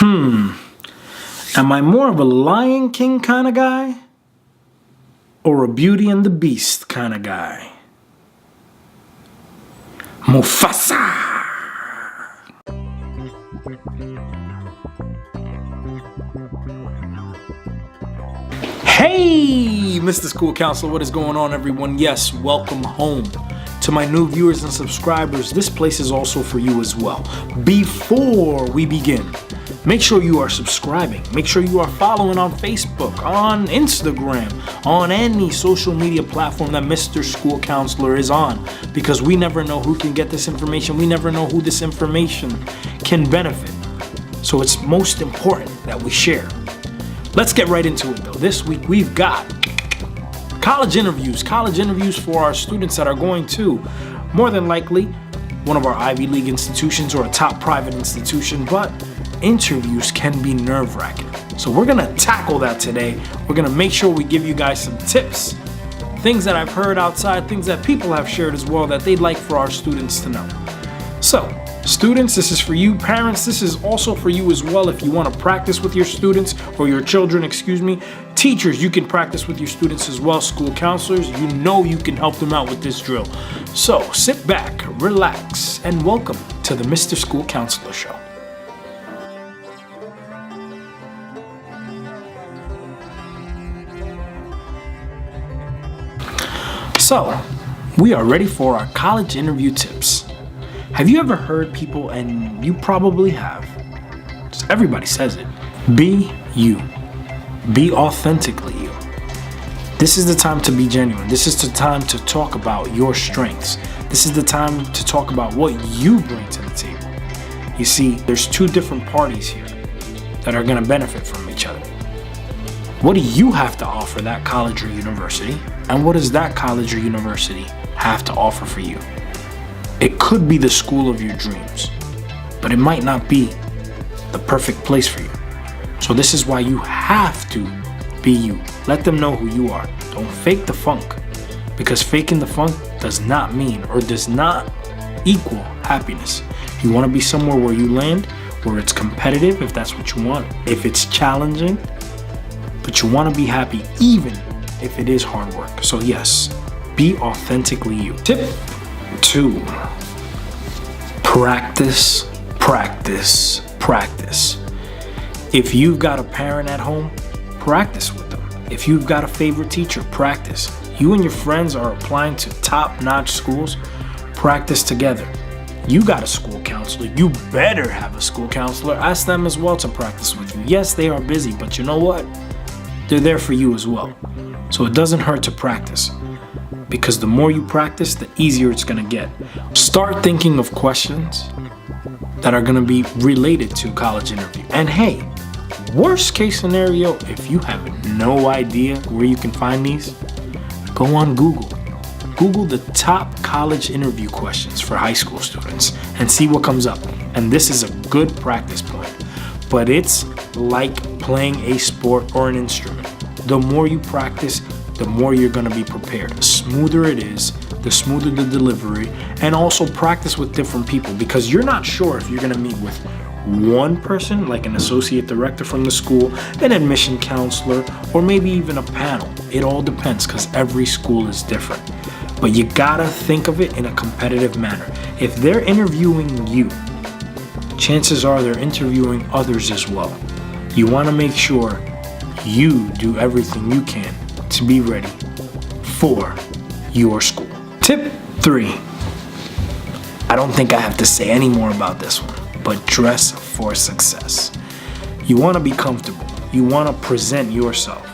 Am I more of a Lion King kind of guy? Or a Beauty and the Beast kind of guy? Mufasa! Hey, Mr. School Counselor, what is going on, everyone? Yes, welcome home. To my new viewers and subscribers, this place is also for you as well. Before we begin, make sure you are subscribing. Make sure you are following on Facebook, on Instagram, on any social media platform that Mr. School Counselor is on. Because we never know who can get this information. We never know who this information can benefit. So it's most important that we share. Let's get right into it though. This week we've got college interviews for our students that are going to, more than likely, one of our Ivy League institutions or a top private institution, but interviews can be nerve-wracking. So we're gonna tackle that today. We're gonna make sure we give you guys some tips, things that I've heard outside, things that people have shared as well that they'd like for our students to know. So, students, this is for you. Parents, this is also for you as well if you want to practice with your students or your children, Teachers, you can practice with your students as well. School counselors, you know you can help them out with this drill. So sit back, relax, and welcome to the Mr. School Counselor Show. So, we are ready for our college interview tips. Have you ever heard people, and you probably have, everybody says it, be you. Be authentically you. This is the time to be genuine. This is the time to talk about your strengths. This is the time to talk about what you bring to the table. You see, there's two different parties here that are going to benefit from each other. What do you have to offer that college or university? And what does that college or university have to offer for you? It could be the school of your dreams, but it might not be the perfect place for you. So this is why you have to be you. Let them know who you are. Don't fake the funk, because faking the funk does not mean or does not equal happiness. You want to be somewhere where you land, where it's competitive if that's what you want, if it's challenging, but you want to be happy even if it is hard work. So yes, be authentically you. Tip 2. Practice, practice, practice. If you've got a parent at home, practice with them. If you've got a favorite teacher, practice. You and your friends are applying to top-notch schools, practice together. You got a school counselor, you better have a school counselor. Ask them as well to practice with you. Yes, they are busy, but you know what? They're there for you as well. So it doesn't hurt to practice, because the more you practice, the easier it's gonna get. Start thinking of questions that are gonna be related to college interview. And hey, worst case scenario, if you have no idea where you can find these, go on Google. Google the top college interview questions for high school students and see what comes up. And this is a good practice point. But it's like playing a sport or an instrument. The more you practice, the more you're gonna be prepared. The smoother it is, the smoother the delivery, and also practice with different people, because you're not sure if you're gonna meet with one person, like an associate director from the school, an admission counselor, or maybe even a panel. It all depends, because every school is different. But you gotta think of it in a competitive manner. If they're interviewing you, chances are they're interviewing others as well. You wanna make sure you do everything you can to be ready for your school. Tip 3. I don't think I have to say any more about this one, but dress for success. You want to be comfortable. You want to present yourself.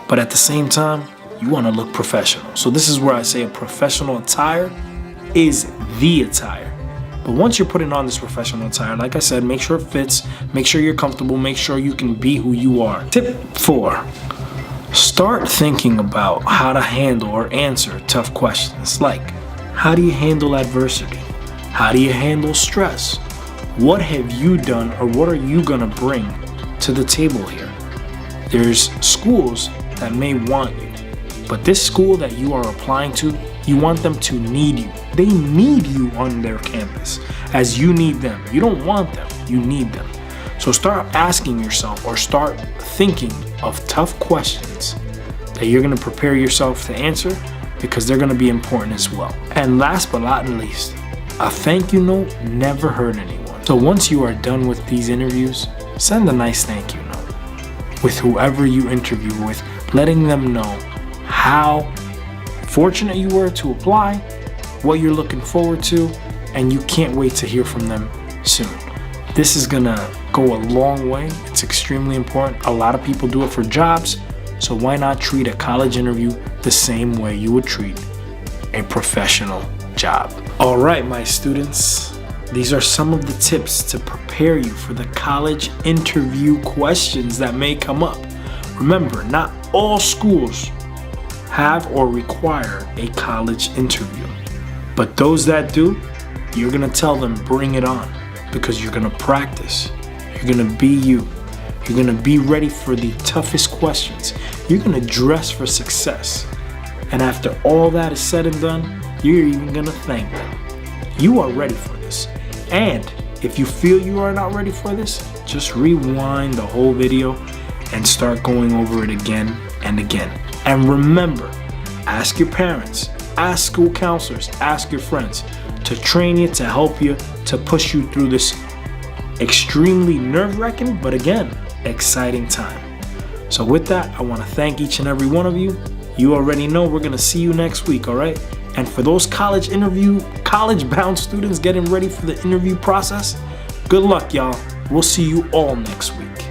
But at the same time, you want to look professional. So this is where I say a professional attire is the attire. But once you're putting on this professional attire, like I said, make sure it fits, make sure you're comfortable, make sure you can be who you are. Tip 4. Start thinking about how to handle or answer tough questions, like how do you handle adversity? How do you handle stress? What have you done, or what are you gonna bring to the table here? There's schools that may want you, but this school that you are applying to, you want them to need you. They need you on their campus as you need them. You don't want them, you need them. So start asking yourself or start thinking of tough questions that you're going to prepare yourself to answer, because they're going to be important as well. And last but not least, a thank you note never hurt anyone. So once you are done with these interviews, send a nice thank you note with whoever you interview with, letting them know how fortunate you were to apply, what you're looking forward to, and you can't wait to hear from them soon. This is gonna go a long way. It's extremely important. A lot of people do it for jobs, so why not treat a college interview the same way you would treat a professional job? All right, my students, these are some of the tips to prepare you for the college interview questions that may come up. Remember, not all schools have or require a college interview, but those that do, you're gonna tell them bring it on, because you're gonna practice. You're gonna be you. You're gonna be ready for the toughest questions. You're gonna dress for success. And after all that is said and done, you're even gonna thank them. You are ready for this. And if you feel you are not ready for this, just rewind the whole video and start going over it again and again. And remember, ask your parents, ask school counselors, ask your friends to train you, to help you, to push you through this extremely nerve-wracking, but again, exciting time. So with that, I want to thank each and every one of you. You already know we're going to see you next week, all right? And for those college-bound students getting ready for the interview process, good luck, y'all. We'll see you all next week.